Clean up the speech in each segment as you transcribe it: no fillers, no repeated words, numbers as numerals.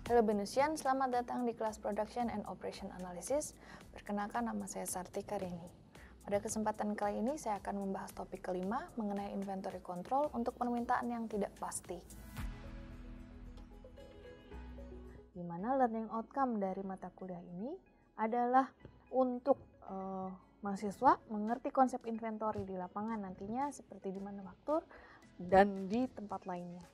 Halo Benusian, selamat datang di kelas Production and Operation Analysis. Perkenalkan, nama saya Sartika Rini. Pada kesempatan kali ini saya akan membahas topik kelima mengenai inventory control untuk permintaan yang tidak pasti. Di mana learning outcome dari mata kuliah ini adalah untuk mahasiswa mengerti konsep inventory di lapangan nantinya seperti di manufaktur dan di tempat lainnya.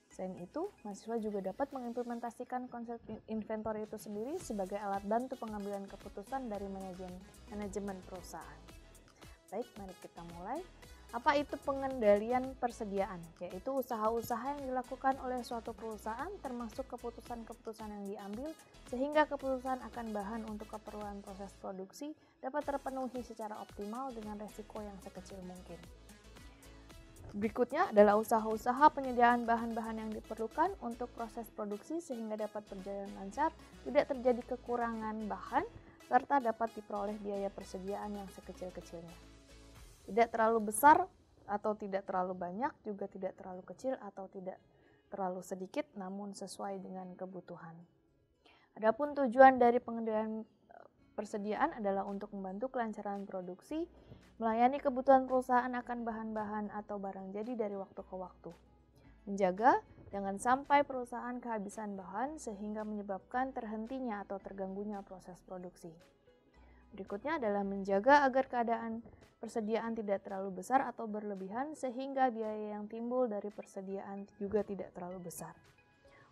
Selain itu, mahasiswa juga dapat mengimplementasikan konsep inventory itu sendiri sebagai alat bantu pengambilan keputusan dari manajemen perusahaan. Baik, mari kita mulai. Apa itu pengendalian persediaan? Yaitu usaha-usaha yang dilakukan oleh suatu perusahaan termasuk keputusan-keputusan yang diambil sehingga keputusan akan bahan untuk keperluan proses produksi dapat terpenuhi secara optimal dengan resiko yang sekecil mungkin. Berikutnya adalah usaha-usaha penyediaan bahan-bahan yang diperlukan untuk proses produksi sehingga dapat berjalan lancar, tidak terjadi kekurangan bahan, serta dapat diperoleh biaya persediaan yang sekecil-kecilnya. Tidak terlalu besar atau tidak terlalu banyak, juga tidak terlalu kecil atau tidak terlalu sedikit, namun sesuai dengan kebutuhan. Adapun tujuan dari pengendalian persediaan adalah untuk membantu kelancaran produksi, melayani kebutuhan perusahaan akan bahan-bahan atau barang jadi dari waktu ke waktu. Menjaga jangan sampai perusahaan kehabisan bahan sehingga menyebabkan terhentinya atau terganggunya proses produksi. Berikutnya adalah menjaga agar keadaan persediaan tidak terlalu besar atau berlebihan sehingga biaya yang timbul dari persediaan juga tidak terlalu besar.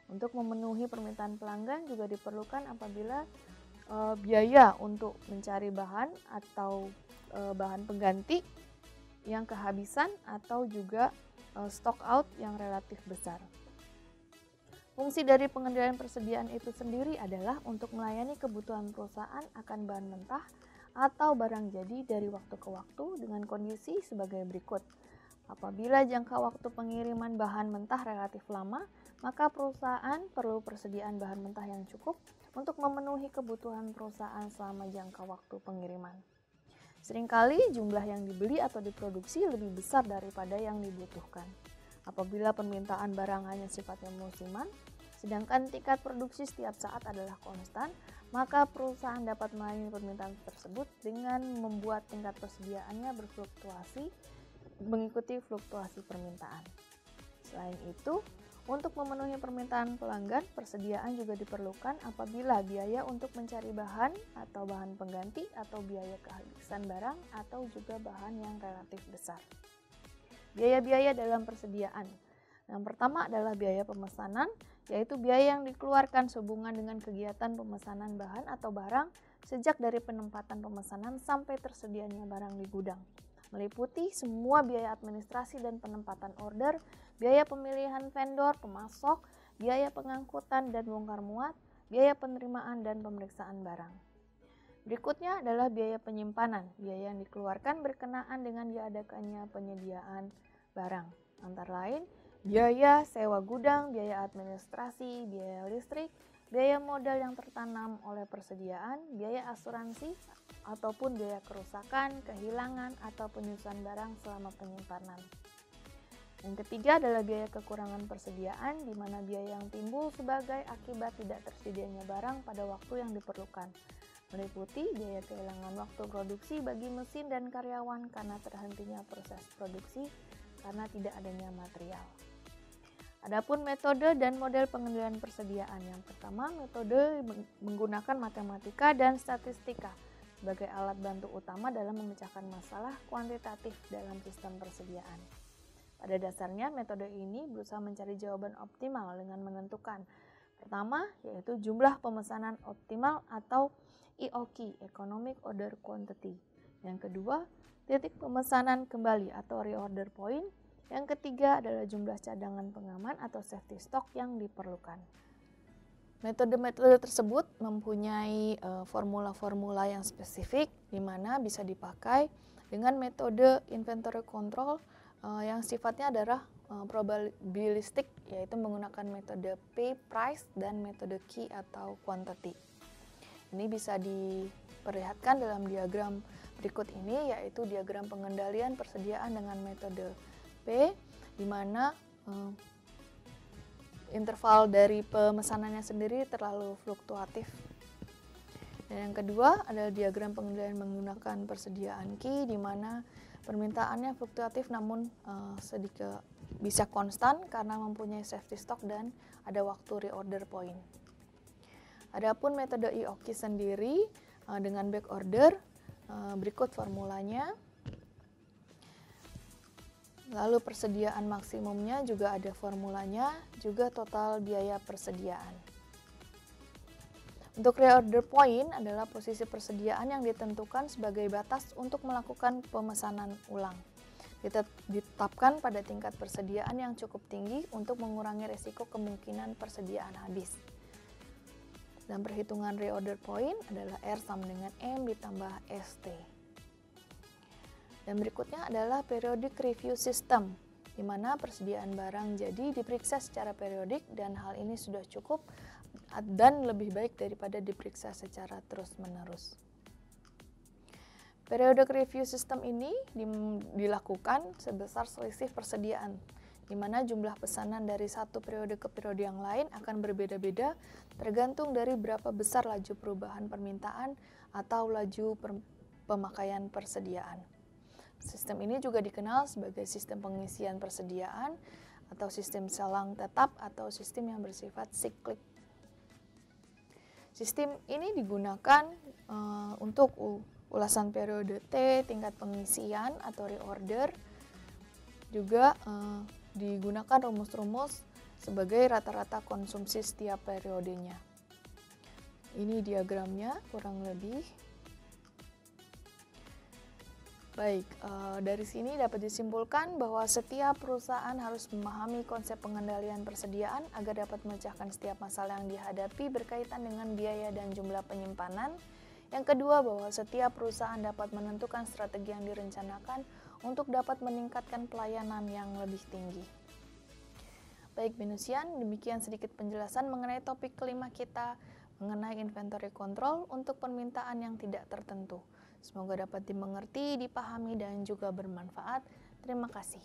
Untuk memenuhi permintaan pelanggan juga diperlukan apabila biaya untuk mencari bahan atau bahan pengganti yang kehabisan atau juga stock out yang relatif besar. Fungsi dari pengendalian persediaan itu sendiri adalah untuk melayani kebutuhan perusahaan akan bahan mentah atau barang jadi dari waktu ke waktu dengan kondisi sebagai berikut. Apabila jangka waktu pengiriman bahan mentah relatif lama, maka perusahaan perlu persediaan bahan mentah yang cukup untuk memenuhi kebutuhan perusahaan selama jangka waktu pengiriman. Seringkali jumlah yang dibeli atau diproduksi lebih besar daripada yang dibutuhkan. Apabila permintaan barang hanya sifatnya musiman, sedangkan tingkat produksi setiap saat adalah konstan, maka perusahaan dapat melayani permintaan tersebut dengan membuat tingkat persediaannya berfluktuasi mengikuti fluktuasi permintaan. Selain itu, untuk memenuhi permintaan pelanggan, persediaan juga diperlukan apabila biaya untuk mencari bahan atau bahan pengganti atau biaya kehabisan barang atau juga bahan yang relatif besar. Biaya-biaya dalam persediaan. Yang pertama adalah biaya pemesanan, yaitu biaya yang dikeluarkan sehubungan dengan kegiatan pemesanan bahan atau barang sejak dari penempatan pemesanan sampai tersedianya barang di gudang. Meliputi semua biaya administrasi dan penempatan order, biaya pemilihan vendor, pemasok, biaya pengangkutan dan bongkar muat, biaya penerimaan dan pemeriksaan barang. Berikutnya adalah biaya penyimpanan, biaya yang dikeluarkan berkenaan dengan diadakannya penyediaan barang. Antara lain, biaya sewa gudang, biaya administrasi, biaya listrik, biaya modal yang tertanam oleh persediaan, biaya asuransi, ataupun biaya kerusakan, kehilangan, atau penyusuan barang selama penyimpanan. Yang ketiga adalah biaya kekurangan persediaan, di mana biaya yang timbul sebagai akibat tidak tersedianya barang pada waktu yang diperlukan. Meliputi biaya kehilangan waktu produksi bagi mesin dan karyawan karena terhentinya proses produksi karena tidak adanya material. Adapun metode dan model pengendalian persediaan. Yang pertama, metode menggunakan matematika dan statistika sebagai alat bantu utama dalam memecahkan masalah kuantitatif dalam sistem persediaan. Pada dasarnya, metode ini berusaha mencari jawaban optimal dengan menentukan pertama, yaitu jumlah pemesanan optimal atau EOQ, Economic Order Quantity. Yang kedua, titik pemesanan kembali atau reorder point. Yang ketiga adalah jumlah cadangan pengaman atau safety stock yang diperlukan. Metode-metode tersebut mempunyai formula-formula yang spesifik di mana bisa dipakai dengan metode inventory control yang sifatnya adalah probabilistik, yaitu menggunakan metode P, price, dan metode Q atau quantity. Ini bisa diperlihatkan dalam diagram berikut ini, yaitu diagram pengendalian persediaan dengan metode P, di mana interval dari pemesanannya sendiri terlalu fluktuatif. Dan yang kedua adalah diagram pengendalian menggunakan persediaan key, di mana permintaannya fluktuatif namun sedikit bisa konstan karena mempunyai safety stock dan ada waktu reorder point. Adapun metode IOKI sendiri dengan back order, berikut formulanya. Lalu persediaan maksimumnya juga ada formulanya, juga total biaya persediaan. Untuk reorder point adalah posisi persediaan yang ditentukan sebagai batas untuk melakukan pemesanan ulang. Ditetapkan pada tingkat persediaan yang cukup tinggi untuk mengurangi risiko kemungkinan persediaan habis. Dan perhitungan reorder point adalah R sama dengan M ditambah ST. Dan berikutnya adalah periodic review system, di mana persediaan barang jadi diperiksa secara periodik dan hal ini sudah cukup dan lebih baik daripada diperiksa secara terus-menerus. Periodic review system ini dilakukan sebesar selisih persediaan, di mana jumlah pesanan dari satu periode ke periode yang lain akan berbeda-beda tergantung dari berapa besar laju perubahan permintaan atau laju pemakaian persediaan. Sistem ini juga dikenal sebagai sistem pengisian persediaan atau sistem selang tetap atau sistem yang bersifat siklik. Sistem ini digunakan untuk ulasan periode T, tingkat pengisian atau reorder. Juga digunakan rumus-rumus sebagai rata-rata konsumsi setiap periodenya. Ini diagramnya kurang lebih. Baik, dari sini dapat disimpulkan bahwa setiap perusahaan harus memahami konsep pengendalian persediaan agar dapat memecahkan setiap masalah yang dihadapi berkaitan dengan biaya dan jumlah penyimpanan. Yang kedua, bahwa setiap perusahaan dapat menentukan strategi yang direncanakan untuk dapat meningkatkan pelayanan yang lebih tinggi. Baik, Binusian, demikian sedikit penjelasan mengenai topik kelima kita, mengenai inventory control untuk permintaan yang tidak tertentu. Semoga dapat dimengerti, dipahami, dan juga bermanfaat. Terima kasih.